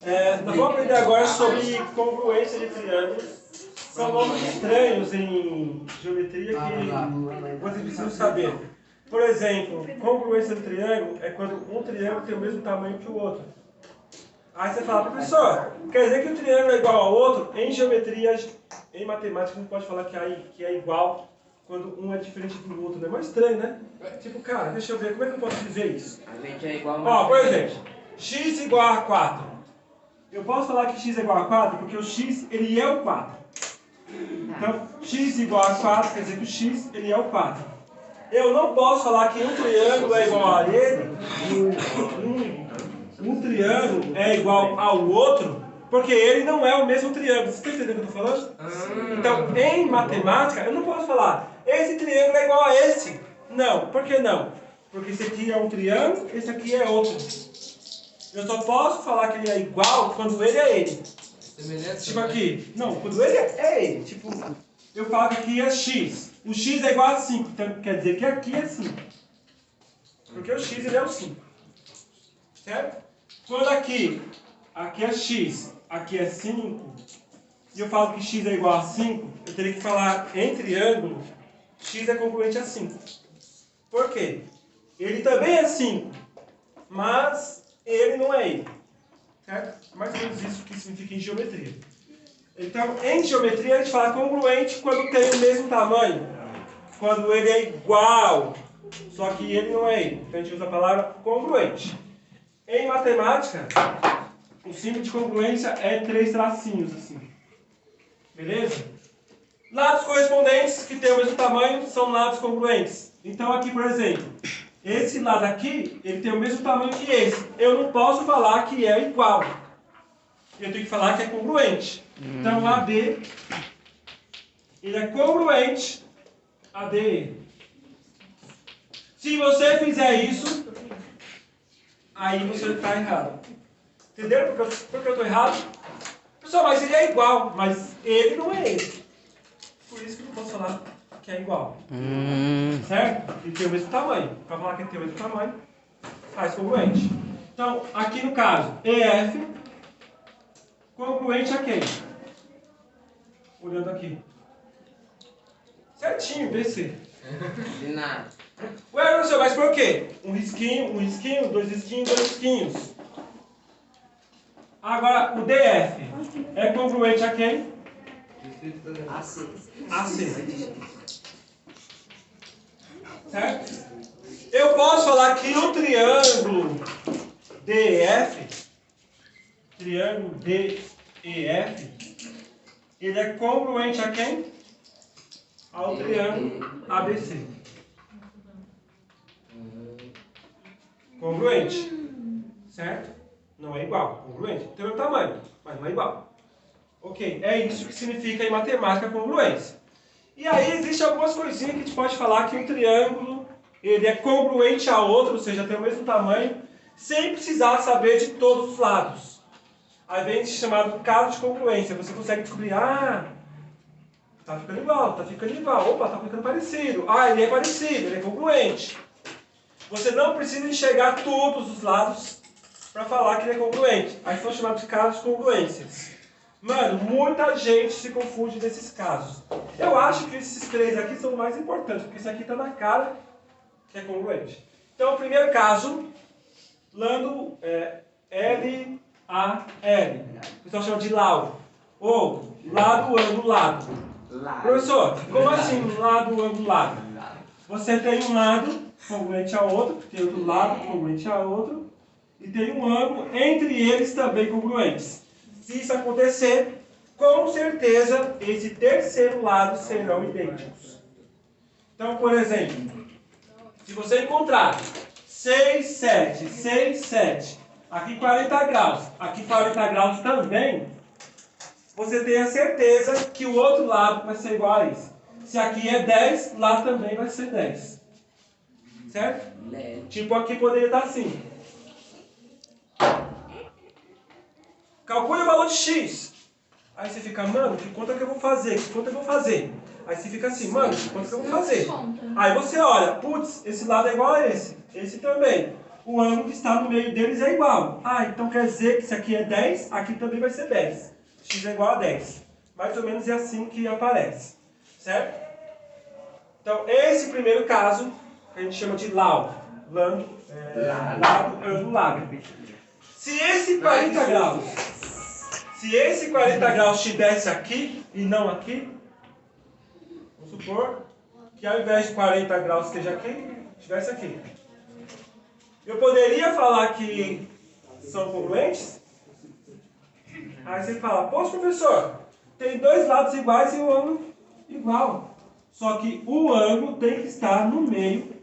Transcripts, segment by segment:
Nós vamos aprender agora sobre congruência de triângulos. São nomes estranhos em geometria que vocês precisam saber. Por exemplo, congruência de triângulo é quando um triângulo tem o mesmo tamanho que o outro. Aí você fala, professor, quer dizer que o triângulo é igual ao outro? Em geometria, em matemática, não pode falar que é igual quando um é diferente do outro. Não é mais estranho, né? Tipo, cara, deixa eu ver, como é que eu posso dizer isso? A gente é igual, Ó, por exemplo, x igual a 4. Eu posso falar que x é igual a 4 porque o x, ele é o 4. Então, x igual a 4 quer dizer que o x, ele é o 4. Eu não posso falar que um triângulo é igual a ele, um triângulo é igual ao outro, porque ele não é o mesmo triângulo. Você está entendendo o que eu estou falando? Então, em matemática, eu não posso falar, esse triângulo é igual a esse. Não, por que não? Porque esse aqui é um triângulo, esse aqui é outro. Eu só posso falar que ele é igual quando ele é ele. Tipo aqui. Não, quando ele é ele. Tipo, eu falo que aqui é x. O x é igual a 5. Então quer dizer que aqui é 5. Porque o x ele é o 5. Certo? Quando aqui é x, aqui é 5. E eu falo que x é igual a 5. Eu teria que falar em triângulo, x é congruente a 5. Por quê? Ele também é 5. Mas ele não é ele. Certo? Mais ou menos isso que significa em geometria. Então, em geometria, a gente fala congruente quando tem o mesmo tamanho. Quando ele é igual, só que ele não é ele. Então, a gente usa a palavra congruente. Em matemática, o símbolo de congruência é 3 tracinhos, assim. Beleza? Lados correspondentes que têm o mesmo tamanho são lados congruentes. Então, aqui, por exemplo, esse lado aqui, ele tem o mesmo tamanho que esse. Eu não posso falar que é igual. Eu tenho que falar que é congruente. Então, AD, ele é congruente a DE. Se você fizer isso, aí você está errado. Entenderam por que eu estou errado? Pessoal, mas ele é igual, mas ele não é ele. Por isso que eu não posso falar que é igual. Certo? Ele tem o mesmo tamanho. Para falar que ele tem o mesmo tamanho, faz congruente. Então, aqui no caso, EF, congruente a quem? Olhando aqui. Certinho, BC. De nada. Ué, professor, mas por quê? Um risquinho, dois risquinhos. Agora, o DF é congruente a quem? AC. AC. Certo? Eu posso falar que o triângulo DEF, ele é congruente a quem? Ao triângulo ABC. Congruente. Certo? Não é igual. Congruente. Tem o mesmo tamanho, mas não é igual. Ok, é isso que significa em matemática congruência. E aí existem algumas coisinhas que a gente pode falar que um triângulo ele é congruente a outro, ou seja, tem o mesmo tamanho, sem precisar saber de todos os lados. Aí vem esse chamado caso de congruência. Você consegue descobrir, tá ficando igual, opa, tá ficando parecido. Ele é parecido, ele é congruente. Você não precisa enxergar todos os lados para falar que ele é congruente. Aí são chamados de casos de congruências. Mano, muita gente se confunde nesses casos. Eu acho que esses 3 aqui são mais importantes, porque esse aqui está na cara que é congruente. Então, o primeiro caso, Lando LAL. O pessoal chama de LAU. Ou lado, ângulo, lado. Professor, como assim lado, ângulo, lado? Você tem um lado congruente ao outro, tem outro lado congruente ao outro, e tem um ângulo entre eles também congruentes. Se isso acontecer, com certeza esse terceiro lado serão idênticos. Então, por exemplo, se você encontrar 6, 7, aqui 40 graus, aqui 40 graus também, você tem a certeza que o outro lado vai ser igual a esse. Se aqui é 10, lá também vai ser 10. Certo? Tipo aqui poderia estar assim. Calcule o valor de x. Aí você fica, mano, que conta que eu vou fazer? Aí você fica assim, mano, que conta que eu vou fazer? Aí você olha, putz, esse lado é igual a esse também. o ângulo que está no meio deles é igual. Ah, então quer dizer que se aqui é 10, aqui também vai ser 10. X é igual a 10. Mais ou menos é assim que aparece. Certo? Então, esse primeiro caso, que a gente chama de lado, ângulo, lado. Se esse 40 graus, estivesse aqui e não aqui, vamos supor que ao invés de 40 graus esteja aqui, estivesse aqui. Eu poderia falar que são congruentes? Aí você fala, poxa professor, tem dois lados iguais e o ângulo igual. Só que o ângulo tem que estar no meio,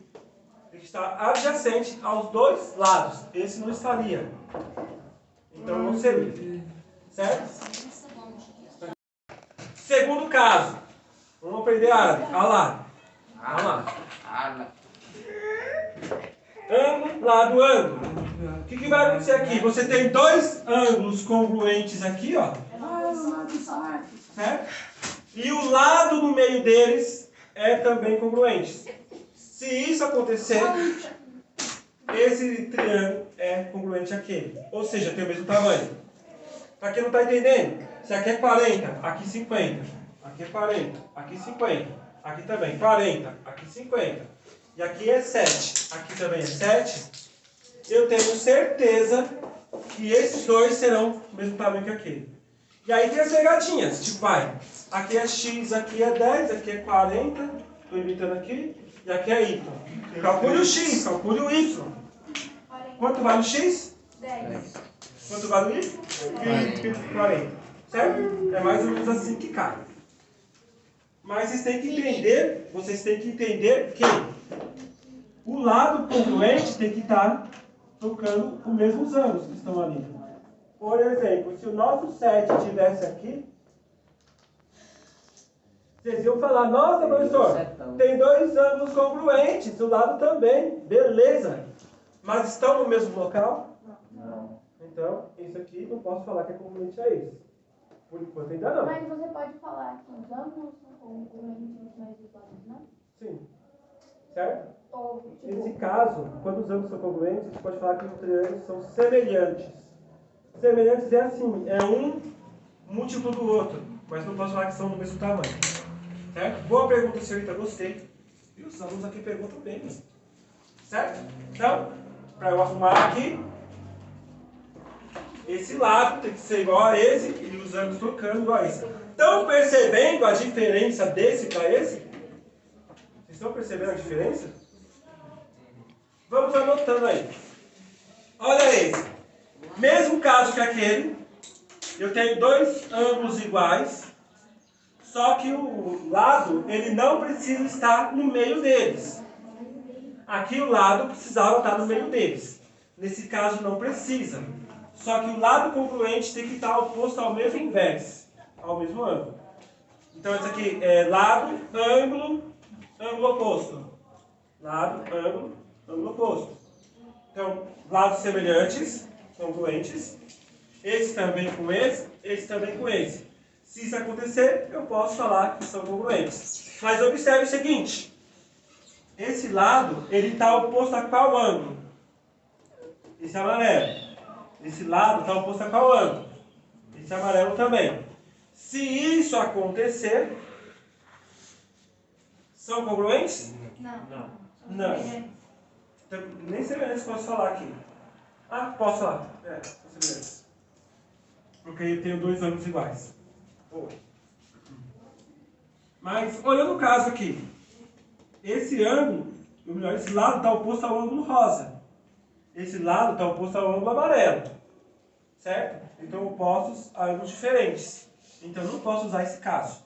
tem que estar adjacente aos dois lados. Esse não estaria. Então não seria. Certo? Segundo caso. Vamos aprender árabe. Alá. Ângulo, lado, ângulo. O que vai acontecer aqui? Você tem dois ângulos congruentes aqui, ó. Certo? E o lado no meio deles é também congruente. Se isso acontecer, esse triângulo é congruente àquele. Ou seja, tem o mesmo tamanho. Para quem não está entendendo, se aqui é 40, aqui 50. Aqui é 40, aqui 50. Aqui também 40, aqui 50. E aqui é 7, aqui também é 7. Eu tenho certeza que esses dois serão o mesmo tamanho que aquele. E aí tem as pegadinhas, tipo, aqui é X, aqui é 10, aqui é 40, estou imitando aqui, e aqui é Y. Calcule o X, calcule o Y. Quanto vale o X? 10. Quanto vale o Y? 40. Certo? É mais ou menos assim que cai. Mas vocês têm que entender que o lado congruente tem que estar tocando os mesmos ângulos que estão ali. Por exemplo, se o nosso 7 estivesse aqui, vocês iam falar, nossa, professor, tem dois ângulos congruentes, o lado também, beleza. Mas estão no mesmo local? Não. Então, isso aqui não posso falar que é congruente a esse. Por enquanto ainda não. Mas você pode falar que os ângulos são congruentes mais lados, não? Sim. Certo? Ou, tipo... Nesse caso, quando os ângulos são congruentes, a gente pode falar que os triângulos são semelhantes. Semelhantes é assim, é um múltiplo do outro, mas não posso falar que são do mesmo tamanho. Certo? Boa pergunta, senhorita, gostei. E os alunos aqui perguntam bem. Certo? Então, para eu arrumar aqui, esse lado tem que ser igual a esse e os ângulos trocando igual a esse. Estão percebendo a diferença desse para esse? Vocês estão percebendo a diferença? Vamos anotando aí. Olha esse. Mesmo caso que aquele, eu tenho dois ângulos iguais, só que o lado ele não precisa estar no meio deles. Aqui o lado precisava estar no meio deles. Nesse caso não precisa. Só que o lado congruente tem que estar oposto ao mesmo vértice, ao mesmo ângulo. Então esse aqui é lado, ângulo, ângulo oposto. Lado, ângulo oposto. Então, lados semelhantes, congruentes. Esse também com esse também com esse. Se isso acontecer, eu posso falar que são congruentes. Mas observe o seguinte. Esse lado, ele está oposto a qual ângulo? Esse amarelo. Esse lado está oposto a qual ângulo? Esse amarelo também. Se isso acontecer, são congruentes? Não. Não. Então, nem semelhantes posso falar aqui. Ah, posso falar. São semelhantes. Porque eu tenho dois ângulos iguais. Mas, olhando o caso aqui. Esse ângulo, ou melhor, esse lado está oposto ao ângulo rosa. Esse lado está oposto ao ângulo amarelo. Certo? Então, opostos a ângulos diferentes. Então, eu não posso usar esse caso.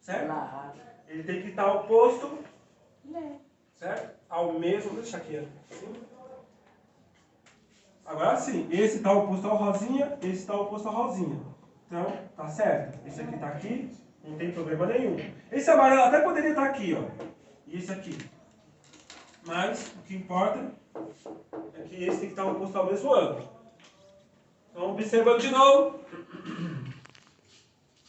Certo? Ele tem que estar oposto, certo? Ao mesmo... Deixa aqui. Assim. Agora sim, esse está oposto ao rosinha, esse está oposto ao rosinha. Então, tá certo. Esse aqui está aqui, não tem problema nenhum. Esse amarelo até poderia estar aqui, ó. E esse aqui. Mas, o que importa é que esse tem que estar oposto ao mesmo ângulo. Então, observando de novo.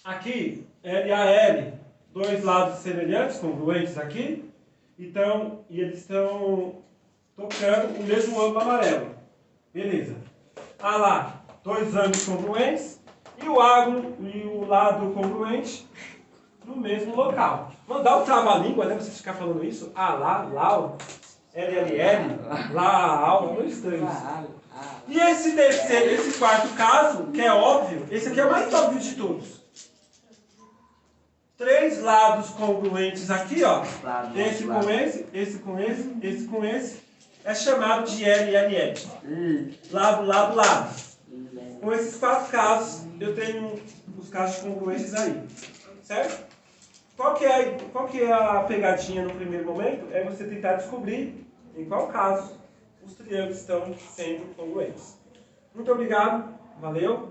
Aqui, L e a L, dois lados semelhantes, congruentes aqui. Então, e eles estão tocando o mesmo ângulo amarelo. Beleza. Ah lá, dois ângulos congruentes e o lado congruente no mesmo local. Mandar o trava-língua, né? Você ficar falando isso. Ah lá, lau, LLL, lá, au, é muito estranho isso. E esse terceiro, esse quarto caso, que é óbvio, esse aqui é o mais óbvio de todos. Três lados congruentes aqui, ó. Esse com esse, esse com esse, esse com esse. É chamado de LLL. Lado, lado, lado. Com esses quatro casos, eu tenho os casos de congruências aí. Certo? Qual que é a pegadinha no primeiro momento? É você tentar descobrir em qual caso os triângulos estão sendo congruentes. Muito obrigado. Valeu.